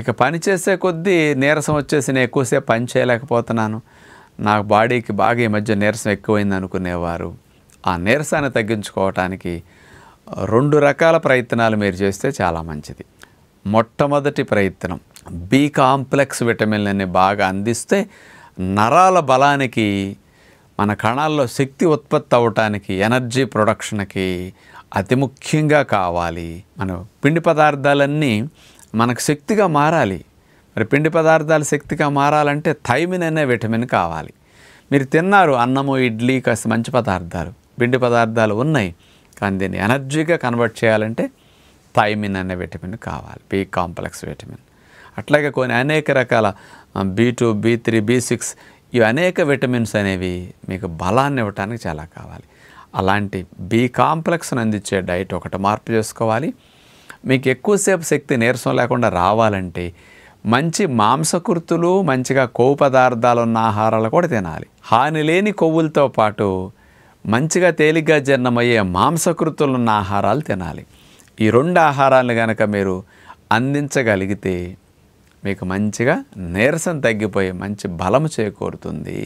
ఇక పని చేసే కొద్దీ నీరసం వచ్చేసి నేను ఎక్కువసేపు పని చేయలేకపోతున్నాను, నా బాడీకి బాగా ఈ మధ్య నీరసం ఎక్కువైంది అనుకునేవారు ఆ నీరసాన్ని తగ్గించుకోవటానికి 2 రకాల ప్రయత్నాలు మీరు చేస్తే చాలా మంచిది. మొట్టమొదటి ప్రయత్నం బి కాంప్లెక్స్ విటమిన్లని బాగా అందిస్తే నరాల బలానికి, మన కణాల్లో శక్తి ఉత్పత్తి అవ్వటానికి, ఎనర్జీ ప్రొడక్షన్కి అతి ముఖ్యంగా కావాలి. మన పిండి పదార్థాలన్నీ మనకు శక్తిగా మారాలి. మరి పిండి పదార్థాలు శక్తిగా మారాలంటే థైమిన్ అనే విటమిన్ కావాలి. మీరు తిన్నారు అన్నము, ఇడ్లీ, కాస్త మంచి పదార్థాలు, పిండి పదార్థాలు ఉన్నాయి, కానీ దీన్ని ఎనర్జీగా కన్వర్ట్ చేయాలంటే థైమిన్ అనే విటమిన్ కావాలి, బి కాంప్లెక్స్ విటమిన్. అట్లాగే కొన్ని అనేక రకాల B2, B3, B6 ఇవి అనేక విటమిన్స్ అనేవి మీకు బలాన్ని ఇవ్వటానికి చాలా కావాలి. అలాంటి బి కాంప్లెక్స్ను అందించే డైట్ ఒకటి మార్పు చేసుకోవాలి. మీకు ఎక్కువసేపు శక్తి నీరసం లేకుండా రావాలంటే మంచి మాంసకృతులు, మంచిగా కొవ్వు పదార్థాలు ఉన్న ఆహారాలు కూడా తినాలి. హాని లేని కొవ్వులతో పాటు మంచిగా తేలిగ్గా జీర్ణమయ్యే మాంసకృతులు ఉన్న ఆహారాలు తినాలి. ఈ 2 ఆహారాలను కనుక మీరు అందించగలిగితే మీకు మంచిగా నీరసం తగ్గిపోయి మంచి బలము చేకూరుతుంది.